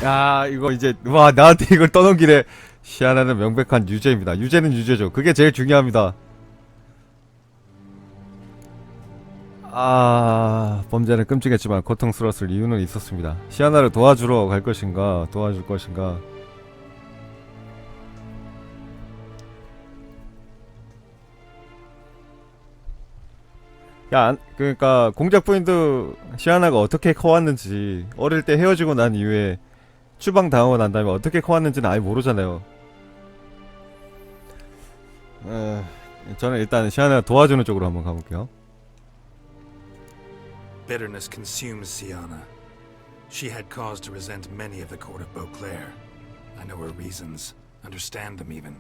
야, 이거 이제 와 나한테 이걸 떠넘기네. 시아나는 명백한 유죄입니다. 유죄는 유죄죠. 그게 제일 중요합니다. 아, 범죄는 끔찍했지만 고통스러웠을 이유는 있었습니다. 시아나를 도와주러 갈 것인가, 도와줄 것인가. 야, 그러니까 공작 부인도 시아나가 어떻게 커왔는지, 어릴 때 헤어지고 난 이후에 추방 당하고 난 다음에 어떻게 커왔는지는 아예 모르잖아요. 저는 일단 시아나 도와주는 쪽으로 한번 가볼게요. Bitterness consumes Sienna. She had cause to resent many of the court of Beauclair. I know her reasons, understand them even.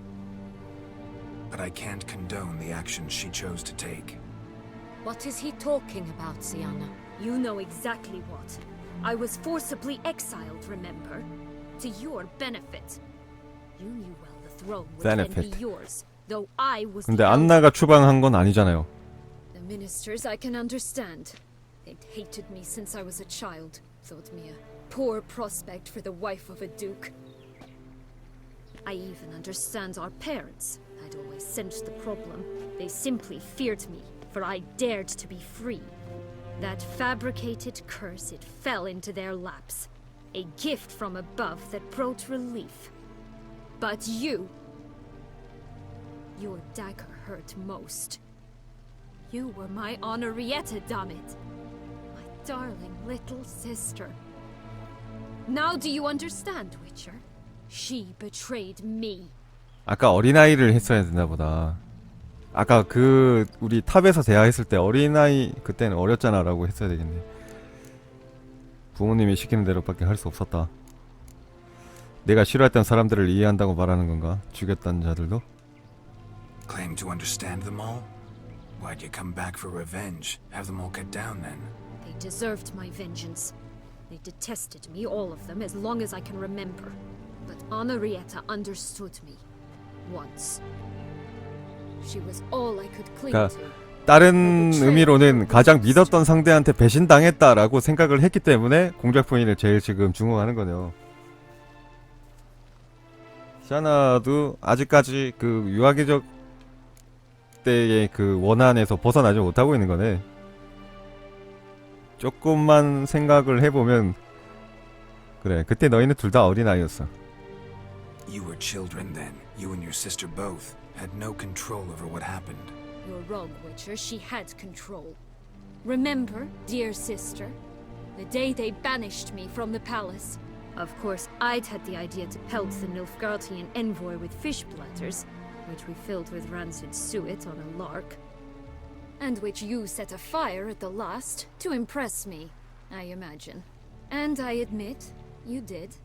But I can't condone the actions she chose to take. What is he talking about, Sienna? You know exactly what. I was forcibly exiled, remember? To your benefit. You knew well the throne would then be yours, though I was. 근데 안나가 추방한 건 아니잖아요. The ministers I can understand. They'd hated me since I was a child. Thought me a poor prospect for the wife of a duke. I even understand our parents. I'd always sensed the problem. They simply feared me, for I dared to be free. That fabricated curse, it fell into their laps. A gift from above that brought relief. But you... Your dagger hurt most. You were my Honorietta, damn it. My darling little sister. Now do you understand, Witcher? She betrayed me. 아까 어린아이를 했어야 되나 보다. 아까 그 우리 탑에서 대화했을 때 어린아이 그때는 어렸잖아 라고 했어야 되겠네. 부모님이 시키는 대로밖에 할 수 없었다. 내가 싫어했던 사람들을 이해한다고 말하는 건가? 죽였던 자들도? Claim to understand them all? Why'd you come back for revenge? Have them all cut down then? They deserved my vengeance. They detested me, all of them, as long as I can remember. But Honorietta understood me. Once. She was all I could cling to. 다른 의미로는 가장 믿었던 상대한테 배신당했다라고 생각을 했기 때문에 공작 부인을 제일 지금 주목하는 거네요. 시아나도 아직까지 그 유아기적 때의 그 원한에서 벗어나지 못하고 있는 거네. 조금만 생각을 해보면 그래, 그때 너희는 둘 다 어린아이였어. You were children then. You and your sister both had no control over what happened. You're wrong, Witcher. She had control. Remember, dear sister, the day they banished me from the palace. Of course, I'd had the idea to pelt the Nilfgaardian envoy with fish platters, which we filled with rancid suet on a lark, and which you set afire at the last to impress me, I imagine. And I admit, you did.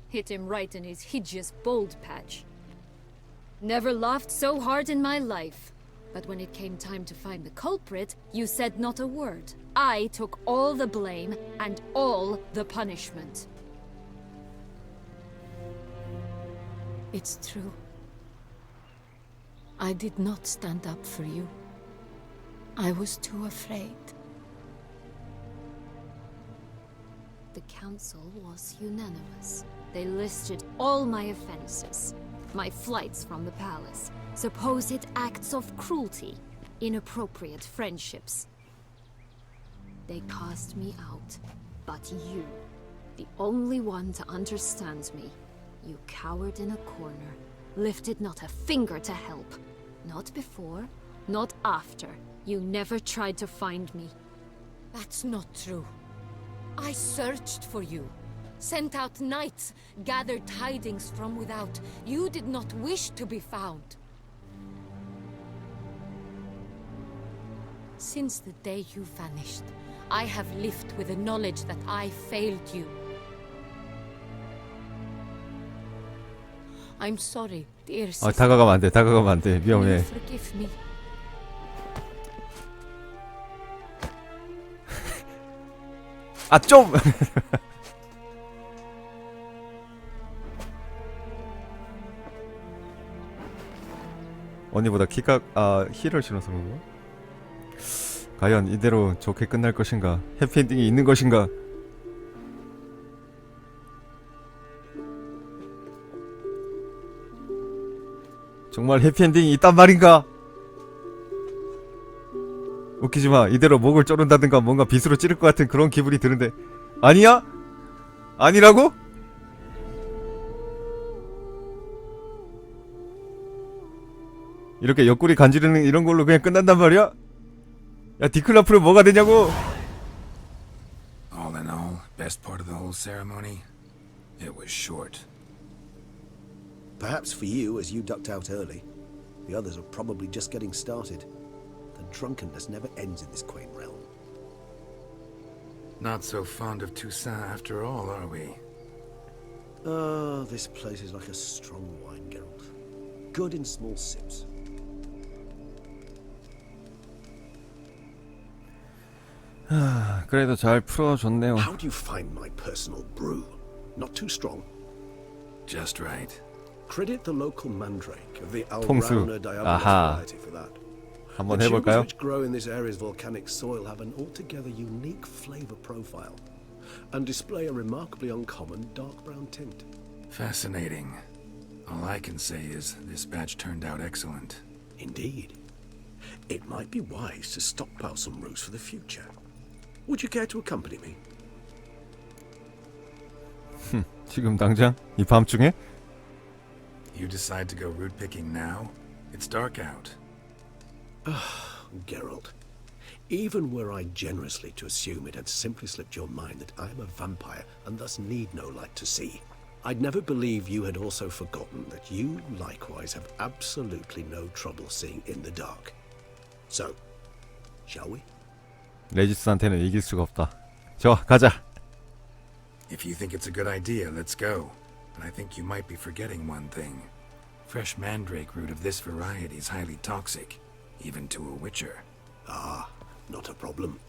Hit him right in his hideous bald patch. Never laughed so hard in my life. But when it came time to find the culprit, you said not a word. I took all the blame and all the punishment. It's true. I did not stand up for you. I was too afraid. The council was unanimous. They listed all my offenses. My flights from the palace, supposed acts of cruelty, inappropriate friendships. They cast me out, but you, the only one to understand me, you cowered in a corner, lifted not a finger to help. Not before, not after. You never tried to find me. That's not true. I searched for you. Sent out knights, gathered tidings from without. You did not wish to be found. Since the day you vanished, I have lived with the knowledge that I failed you. I'm sorry, dear sister. 다가가면 안 돼. 다가가면 안 돼. 위험해. Forgive me. 아, 좀. 언니보다 키가 힐을 신어서 그런가? 과연 이대로 좋게 끝날 것인가? 해피엔딩이 있는 것인가? 정말 해피엔딩이 있단 말인가? 웃기지마. 이대로 목을 조른다든가 뭔가 빗으로 찌를 것 같은 그런 기분이 드는데 아니야? 아니라고? 이렇게 옆구리 간지르는 이런 걸로 그냥 끝난단 말이야? 야 디클라프를 뭐가 되냐고? All in all, best part of the whole ceremony, it was short. Perhaps for you, as you ducked out early. The others are probably just getting started. The drunkenness never ends in this quaint realm. Not so fond of Toussaint after all, are we? This place is like a strong wine, Geralt. Good in small sips. 그래도 잘 풀어줬네요. How do you find my personal brew? Not too strong. Just right. Credit the local mandrake of the 통수. Alrauna diabolus 아하. variety for that. 한번 The 해볼까요? tubers which grow in this area's volcanic soil have an altogether unique flavor profile and display a remarkably uncommon dark brown tint. Fascinating. All I can say is this batch turned out excellent. Indeed. It might be wise to stockpile some roots for the future. Would you care to accompany me? 지금 당장? 이 밤중에? You decide to go root picking now? It's dark out. Geralt, even were I generously to assume it had simply slipped your mind that I am a vampire and thus need no light to see, I'd never believe you had also forgotten that you likewise have absolutely no trouble seeing in the dark. So, shall we? 레지스한테는 이길 수가 없다. 좋아, 가자. If you think it's a good idea, let's go. But I think you might be forgetting one thing. Fresh mandrake root of this variety is highly toxic, even to a witcher. Ah, not a problem.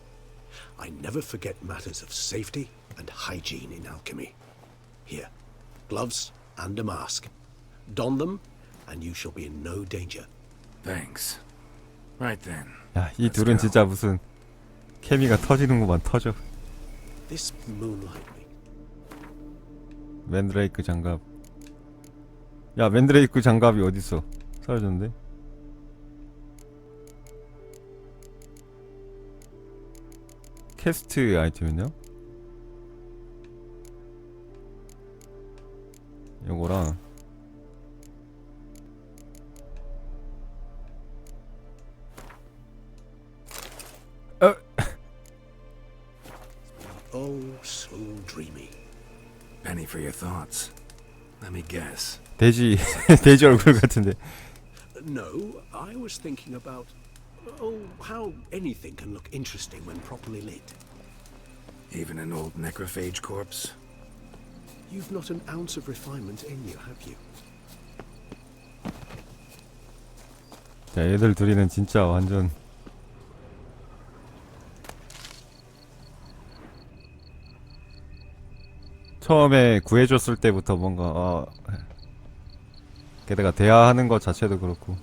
I never forget matters of safety and hygiene in alchemy. Here, gloves and a mask. Don them, and you shall be in no danger. Thanks. Right then. 야, 이 둘은 진짜 무슨 케미가 터지는구만. 터져. This moonlight me. 맨드레이크 장갑. 야, 맨드레이크 장갑이 어딨어? 사라졌는데? 캐스트 아이템이요? 요거랑 Oh, so dreamy. Penny for your thoughts. Let me guess. 돼지 돼지 얼굴 같은데. No, I was thinking about, how anything can look interesting when properly lit. Even an old necrophage corpse? You've not an ounce of refinement in you, have you? 야, 얘들 둘이는 진짜 완전 처음에 구해줬을 때부터 뭔가 게다가 대화하는 것 자체도 그렇고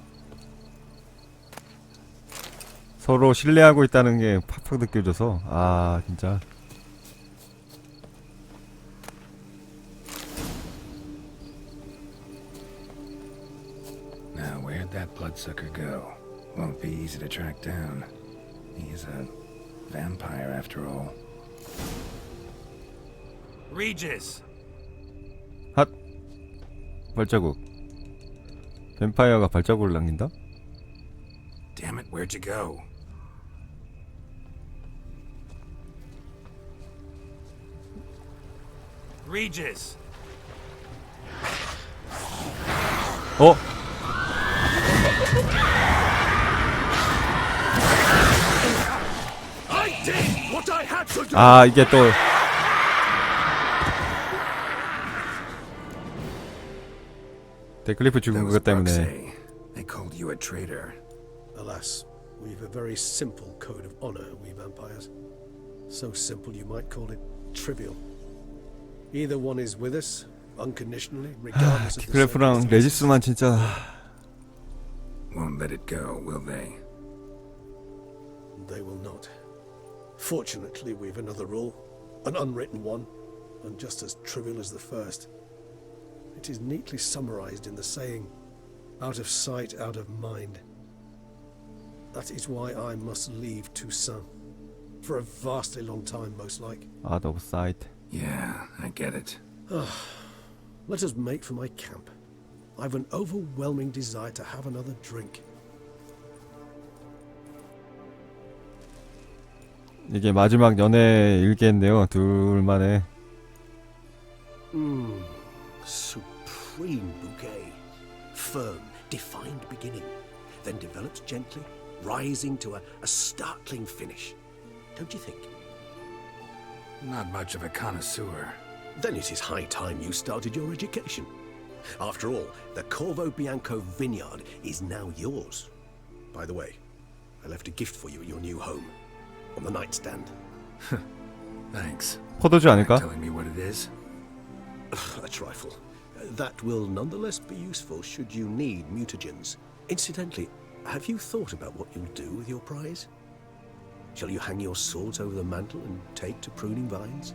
서로 신뢰하고 있다는 게 팍팍 느껴져서 진짜 Now, where'd that bloodsucker go? Won't be easy to track down. He's a vampire after all. Regis! 핫! 발자국. 뱀파이어가 발자국을 남긴다? Damn it, where'd you go? Regis! 어? I did what I had to do! 이게 또 데클리프 죽은 것 때문에 They called you a traitor. Alas, we've a very simple code of honor, we vampires. So simple you might call it trivial. Either one is with us, unconditionally, regardless of the 데클리프랑 레지스만 진짜 Won't let it go, will they? They will not. Fortunately, we've another rule, an unwritten one, and just as trivial as the first. It is neatly summarized in the saying, Out of sight, out of mind. That is why I must leave Toussaint. For a vastly long time, most like. Out of sight. Yeah, I get it. Let us make for my camp. I've an overwhelming desire to have another drink. 이게 마지막 연애 일기인데요. 둘만의. Supreme bouquet. Firm, defined beginning. Then develops gently, rising to a startling finish. Don't you think? Not much of a connoisseur. Then it is high time you started your education. After all, the Corvo Bianco vineyard is now yours. By the way, I left a gift for you at your new home. On the nightstand. Thanks. 포도주 아닐까? Telling me what it is? A trifle. That will nonetheless be useful should you need mutagens. Incidentally, have you thought about what you'll do with your prize? Shall you hang your swords over the mantle and take to pruning vines?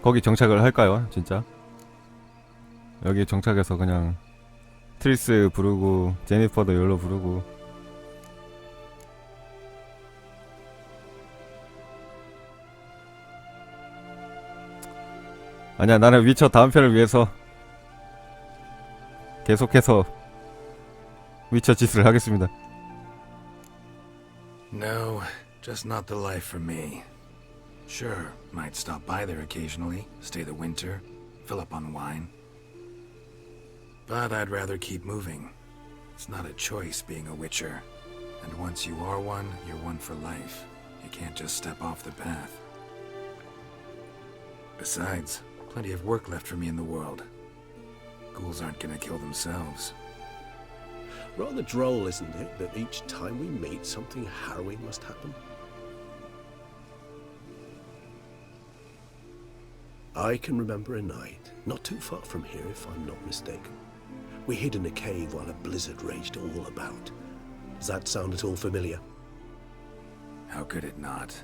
거기 정착을 할까요? 진짜? 여기 정착해서 그냥 트리스 부르고 제니퍼도 열로 부르고. 아니야, 나는 위쳐 다음 편을 위해서 계속해서 위쳐 짓을 하겠습니다. No, just not the life for me. Sure, might stop by there occasionally, stay the winter, fill up on wine. But I'd rather keep moving. It's not a choice being a Witcher. And once you are one, you're one for life. You can't just step off the path. Besides, plenty of work left for me in the world. Ghouls aren't gonna kill themselves. Rather droll, isn't it, that each time we meet, something harrowing must happen? I can remember a night, not too far from here if I'm not mistaken. We hid in a cave while a blizzard raged all about. Does that sound at all familiar? How could it not?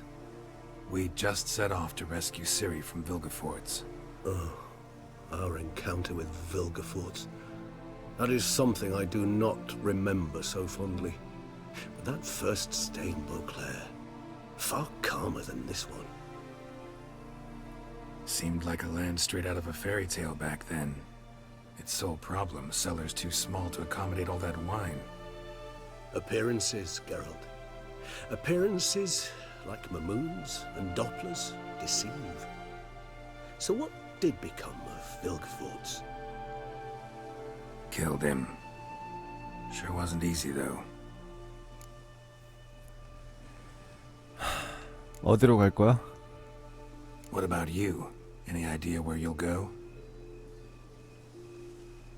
We just set off to rescue Ciri from Vilgefortz. Oh, our encounter with Vilgefortz. That is something I do not remember so fondly. But that first stay in Beauclair, far calmer than this one. Seemed like a land straight out of a fairy tale back then. Its sole problem, cellars too small to accommodate all that wine. Appearances, Geralt. Appearances, like Mamoons and Dopplers, deceive. So what did become of Vilgefortz? Killed him. Sure wasn't easy, though. 어디로 갈 거야? What about you? Any idea where you'll go?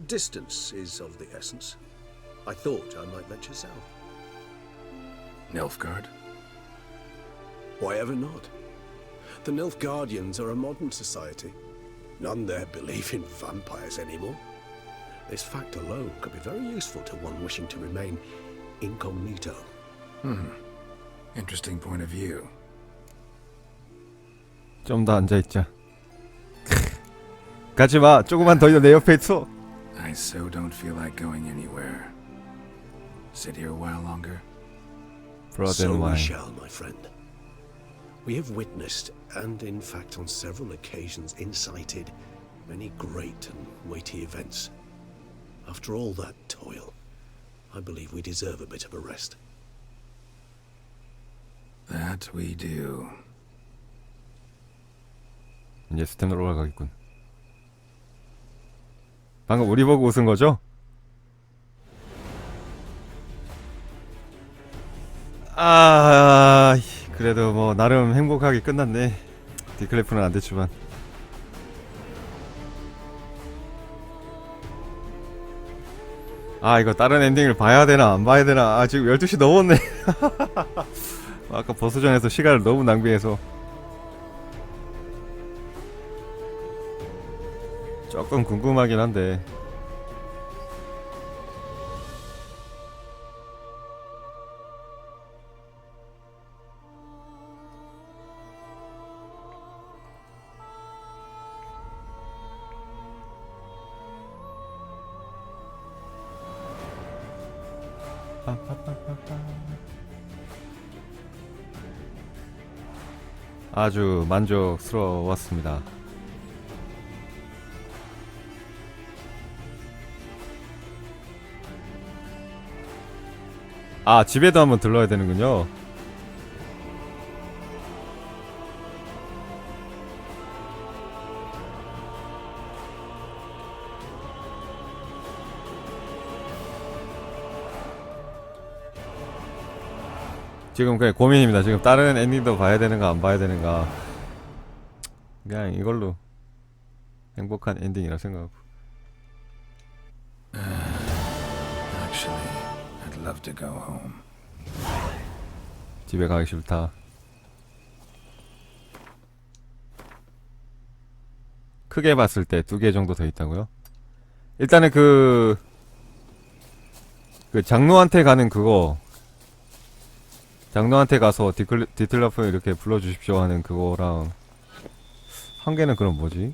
Distance is of the essence. I thought I might venture south. Nilfgaard? Why ever not? The Nilfgaardians are a modern society. None there believe in vampires anymore. This fact alone could be very useful to one wishing to remain incognito. Interesting point of view. 좀 더 앉아있자. 가지마. 조금만 더 내 옆에 있어. I so don't feel like going anywhere. Sit here a while longer? Blood&Wine. So we shall, my friend. We have witnessed, and in fact on several occasions incited, many great and weighty events. After all that toil, I believe we deserve a bit of a rest. That we do. 이제 스탠으로 올라가겠군. 방금 우리 보고 웃은 거죠? 아, 그래도 뭐 나름 행복하게 끝났네. 디클래프는 안 됐지만. 아, 이거 다른 엔딩을 봐야 되나 안 봐야 되나. 아, 지금 12시 넘었네. 아까 버스전에서 시간을 너무 낭비해서 조금 궁금하긴 한데. 아주 만족스러웠습니다. 아, 집에도 한번 들러야 되는군요. 지금 그냥 고민입니다. 지금 다른 엔딩도 봐야 되는가 안 봐야 되는가. 그냥 이걸로 행복한 엔딩이라 생각하고. Actually, I'd love to go home. 집에 가기 싫다. 크게 봤을 때 2개 정도 더 있다고요? 일단은 그 장로한테 가는 그거, 장로한테 가서 디틀러프 이렇게 불러주십시오 하는 그거랑, 한 개는 그럼 뭐지?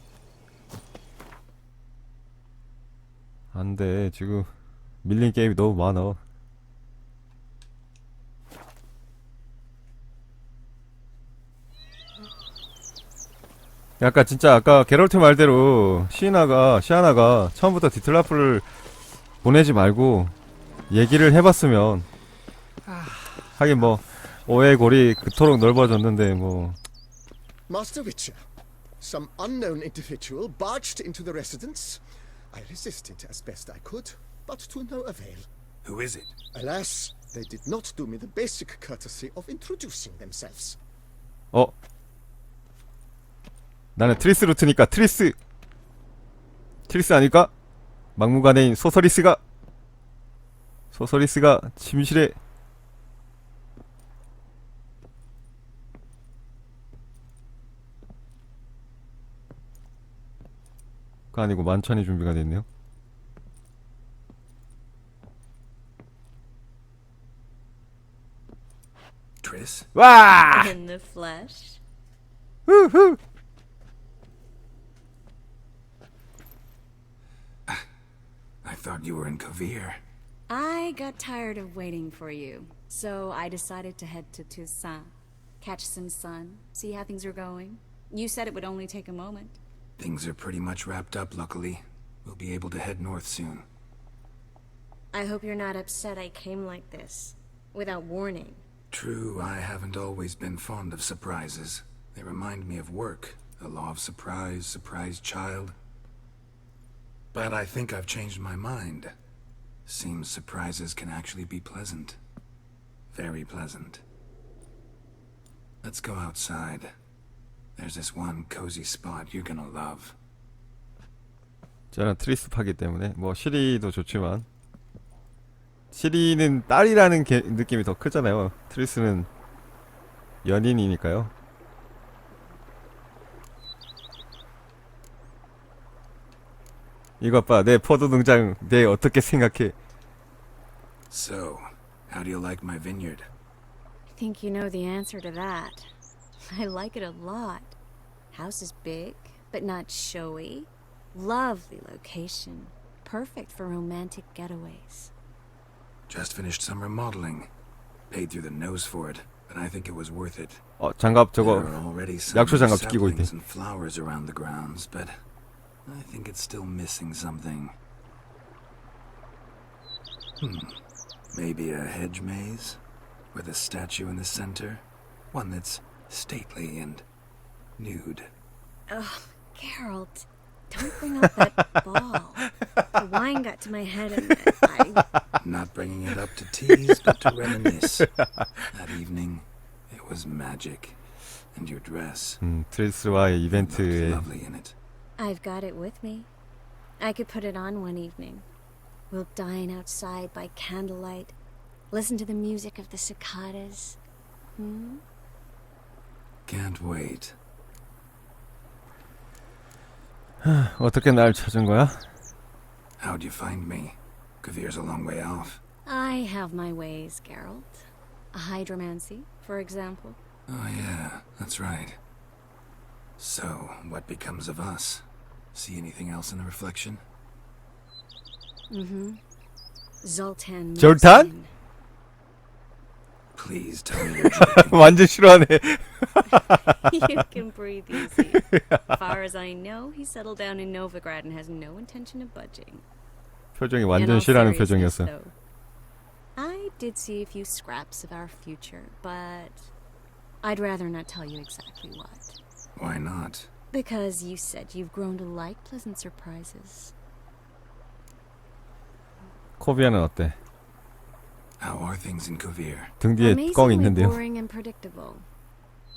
안돼, 지금 밀린 게임이 너무 많아. 약간 진짜 아까 게롤트 말대로 시아나가 처음부터 디틀라프를 보내지 말고 얘기를 해봤으면, 하긴 뭐 오해의 골이 그토록 넓어졌는데 뭐. Master Witcher, some unknown individual barged into the residence. I resisted as best I could, but to no avail. Who is it? Alas, they did not do me the basic courtesy of introducing themselves. 나는 트리스 루트니까 트리스 아닐까? 막무가내인 소서리스가 침실에. 그 아니고 만찬이 준비가 됐네요. Triss? 와! In the flesh. 후후. I thought you were in Kavir. I got tired of waiting for you, so I decided to head to Toussaint, catch some sun, see how things are going. You said it would only take a moment. Things are pretty much wrapped up, luckily. We'll be able to head north soon. I hope you're not upset I came like this, without warning. True, I haven't always been fond of surprises. They remind me of work, the law of surprise, surprise child. But I think I've changed my mind. Seems surprises can actually be pleasant. Very pleasant. Let's go outside. There's this one cozy spot you're gonna love. 저는 트리스 파기 때문에 뭐 시리도 좋지만, 시리는 딸이라는 느낌이 더 크잖아요. 트리스는 연인이니까요. 이것 봐, 내 포도 농장 내 어떻게 생각해? So, how do you like my vineyard? I think you know the answer to that. I like it a lot. House is big, but not showy. Lovely location. Perfect for romantic getaways. Just finished some remodeling. Paid through the nose for it, but I think it was worth it. 장갑 저거 There are already some 약초 장갑 끼고 있네. saplings and flowers around the grounds, but I think it's still missing something. Maybe a hedge maze with a statue in the center, one that's stately and nude. Ugh, Geralt, don't bring up that ball. The wine got to my head and I... Not bringing it up to tease, but to reminisce. That evening, it was magic, and your dress 트리스와의 looked 이벤트에 lovely in it. I've got it with me. I could put it on one evening. We'll dine outside by candlelight, listen to the music of the cicadas. Can't wait. 어떻게 날 찾은 거야? How'd you find me? Kavir's a long way off. I have my ways, Geralt. Hydromancy, for example. Oh yeah, that's right. So, what becomes of us? See anything else in the reflection? Zoltan. moves Zoltan? in. Please tell me you're joking. 완전 싫어하네. You can breathe easy. Far as I know, he settled down in Novigrad and has no intention of budging. 표정이 In 완전 all 싫어하는 seriousness, 표정이었어. though, I did see a few scraps of our future, but I'd rather not tell you exactly what. Why not? Because you said you've grown to like pleasant surprises. 코비아는 어때? How are things in Kovir? 등 뒤에 꽝 Amazingly 있는데요. boring and predictable.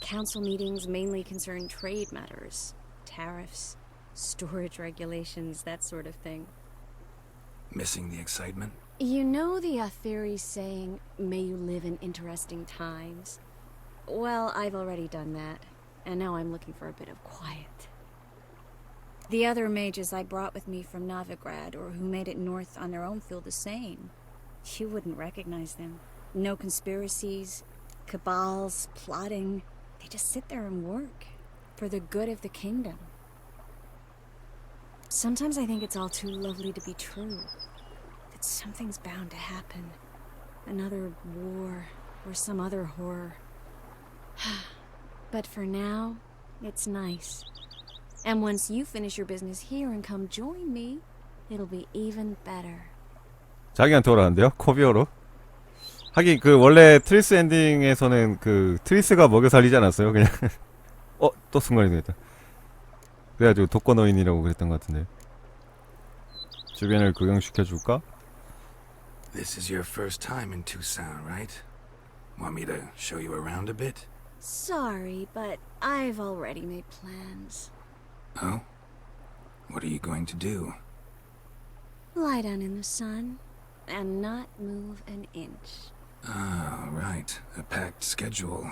Council meetings mainly concern trade matters, tariffs, storage regulations, that sort of thing. Missing the excitement? You know the theory saying, may you live in interesting times? Well, I've already done that, and now I'm looking for a bit of quiet. The other mages I brought with me from Novigrad, or who made it north on their own, feel the same. You wouldn't recognize them. No conspiracies, cabals, plotting. They just sit there and work, for the good of the kingdom. Sometimes I think it's all too lovely to be true. That something's bound to happen. Another war, or some other horror. But for now, it's nice. And once you finish your business here and come join me, it'll be even better. 자기한테 오라는데요? 코비어로? 하긴 그 원래 트리스 엔딩에서는 그 트리스가 먹여 살리지 않았어요? 그냥 또 순간이 되겠다. 그래가지고 독거노인이라고 그랬던 것 같은데. 주변을 구경시켜줄까? This is your first time in Tucson, right? Want me to show you around a bit? Sorry, but I've already made plans. Oh? What are you going to do? Lie down in the sun and not move an inch. Ah, right. A packed schedule.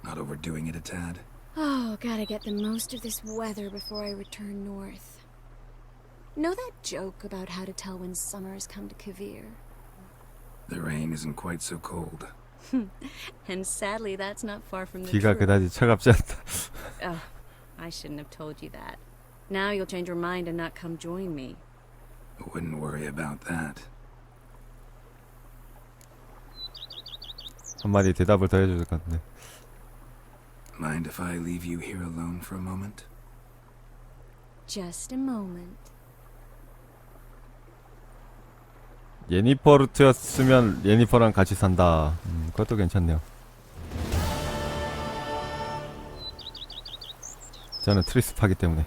Not overdoing it a tad. Oh, gotta get the most of this weather before I return north. Know that joke about how to tell when summer's come to Kavir? The rain isn't quite so cold. And sadly, that's not far from the 비가 truth. 그다지 차갑지 않다. Oh, I shouldn't have told you that. Now you'll change your mind and not come join me. Wouldn't worry about that. 한마디 대답을 더 해줄 것 같은데. Mind if I leave you here alone for a moment? Just a moment. 예니퍼루트였으면 예니퍼랑 같이 산다. 그것도 괜찮네요. 저는 트리스파기 때문에.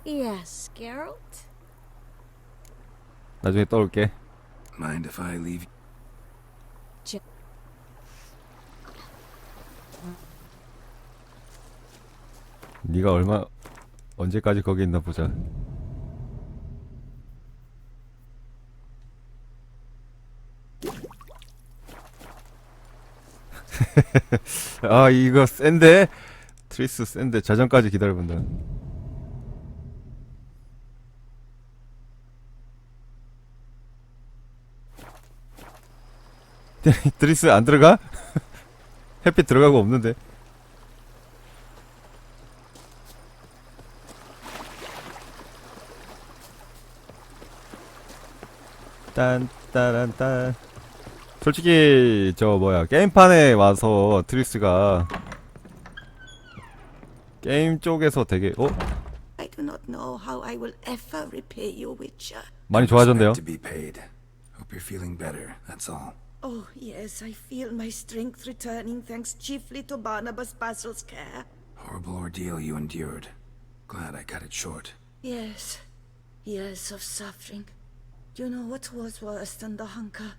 Yes, Geralt? 나중에 떠올게. Mind if I leave? 네가 언제까지 거기 있나 보자. 아 이거 센데? 트리스 센데 자정까지 기다려본다. 트리스 안 들어가? 햇빛 들어가고 없는데. 딴따란딴. 솔직히 저 뭐야 게임판에 와서 트리스가 게임 쪽에서 되게 I do not know how I will ever repay you, Witcher. 많이 좋아졌네요. To be paid. Hope you're feeling better. That's all. Oh, yes, I feel my strength returning thanks chiefly to Barnabas Basil's care. Horrible ordeal you endured. Glad I cut it short. Yes, years of suffering. Do you know what was worse than the hunger?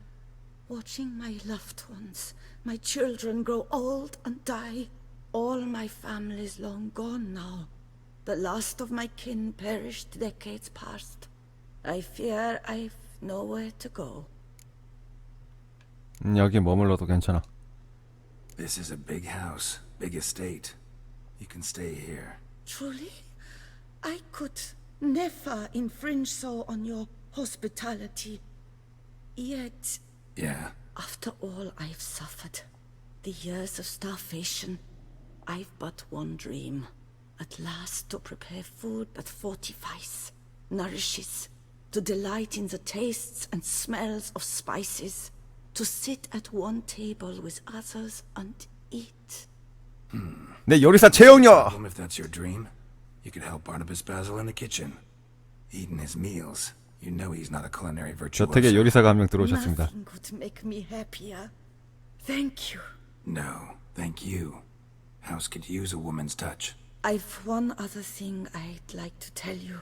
Watching my loved ones, my children grow old and die. All my family's long gone now. The last of my kin perished decades past. I fear I've nowhere to go. 여기 머물러도 괜찮아. This is a big house, big estate. You can stay here. Truly? I could never infringe so on your hospitality. Yet, Yeah. after all I've suffered, the years of starvation, I've but one dream. At last to prepare food that fortifies, nourishes, to delight in the tastes and smells of spices. to sit at one table with others and eat. 내 요리사 채용녀. Problem if that's your dream. You could help Barnabas Basil in the kitchen, eating his meals. You know he's not a culinary virtuoso. 저택에 요리사가 한 명 들어오셨습니다. Nothing could make me happier. Thank you. No, thank you. House could use a woman's touch. I've one other thing I'd like to tell you.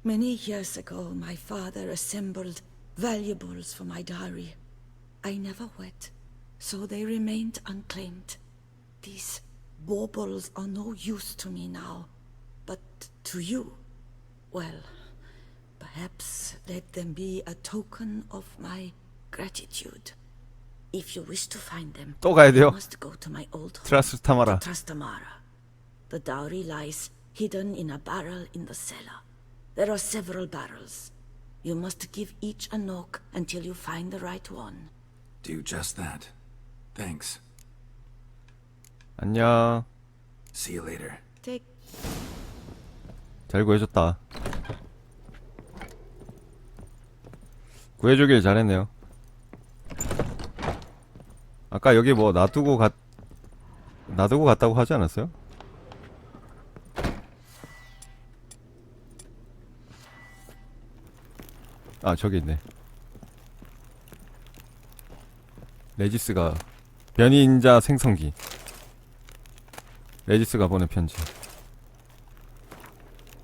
Many years ago, my father assembled valuables for my diary. I never wed, so they remained unclaimed. These baubles are no use to me now, but to you, well, perhaps let them be a token of my gratitude. If you wish to find them, 또 가야 돼요. you must go to my old home, 트라스타마라. to Trastamara. The dowry lies hidden in a barrel in the cellar. There are several barrels. You must give each a knock until you find the right one. Do just that. Thanks. 안녕. See you later. Take 잘 구해줬다. 구해주길 잘했네요. 아까 여기 뭐 놔두고 갔다고 하지 않았어요? 아, 저기 있네. 레지스가 변이인자 생성기. 레지스가 보낸 편지.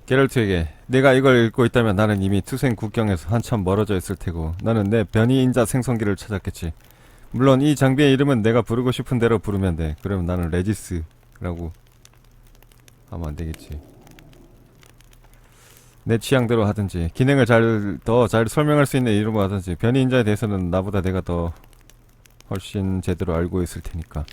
게럴트에게 내가 이걸 읽고 있다면 나는 이미 투생 국경에서 한참 멀어져 있을 테고 너는 내 변이인자 생성기를 찾았겠지. 물론 이 장비의 이름은 내가 부르고 싶은 대로 부르면 돼. 그러면 나는 레지스라고 하면 안 되겠지. 내 취향대로 하든지 기능을 더 잘 설명할 수 있는 이름으로 하든지 변이인자에 대해서는 나보다 내가 더 훨씬 제대로 알고 있을 테니까.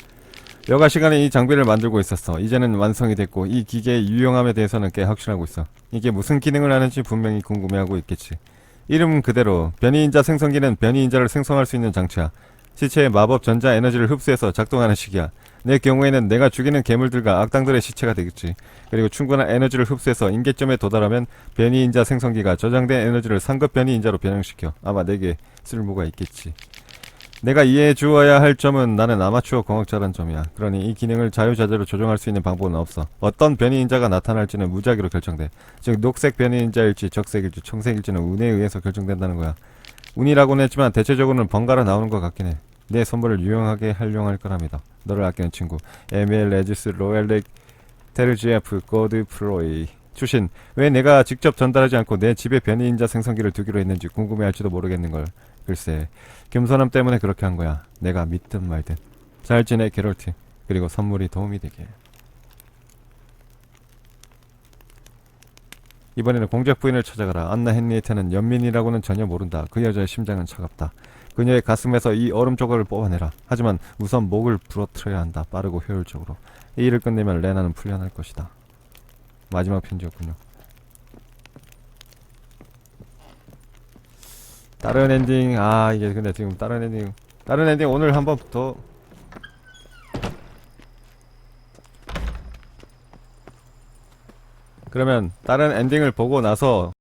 여가 시간에 이 장비를 만들고 있었어. 이제는 완성이 됐고 이 기계의 유용함에 대해서는 꽤 확신하고 있어. 이게 무슨 기능을 하는지 분명히 궁금해하고 있겠지. 이름 그대로 변이인자 생성기는 변이인자를 생성할 수 있는 장치야. 시체의 마법 전자 에너지를 흡수해서 작동하는 시기야. 내 경우에는 내가 죽이는 괴물들과 악당들의 시체가 되겠지. 그리고 충분한 에너지를 흡수해서 임계점에 도달하면 변이인자 생성기가 저장된 에너지를 상급 변이인자로 변형시켜. 아마 내게 쓸모가 있겠지. 내가 이해해 주어야 할 점은 나는 아마추어 공학자란 점이야. 그러니 이 기능을 자유자재로 조정할 수 있는 방법은 없어. 어떤 변이인자가 나타날지는 무작위로 결정돼. 즉 녹색 변이인자일지 적색일지 청색일지는 운에 의해서 결정된다는 거야. 운이라고는 했지만 대체적으로는 번갈아 나오는 것 같긴 해. 내 선물을 유용하게 활용할 거랍니다. 너를 아끼는 친구 에밀 레지스 로얄렉 테르지아프 고드 프로이. 추신, 왜 내가 직접 전달하지 않고 내 집에 변이인자 생성기를 두기로 했는지 궁금해할지도 모르겠는걸. 글쎄, 겸손함 때문에 그렇게 한 거야. 내가 믿든 말든. 잘 지내 게롤트. 그리고 선물이 도움이 되게. 이번에는 공작 부인을 찾아가라. 안나 헨리에테는 연민이라고는 전혀 모른다. 그 여자의 심장은 차갑다. 그녀의 가슴에서 이 얼음 조각을 뽑아내라. 하지만 우선 목을 부러뜨려야 한다. 빠르고 효율적으로. 이 일을 끝내면 레나는 풀려날 것이다. 마지막 편지였군요. 다른 엔딩, 이게 근데 지금 다른 엔딩 오늘 한번 더 그러면 다른 엔딩을 보고 나서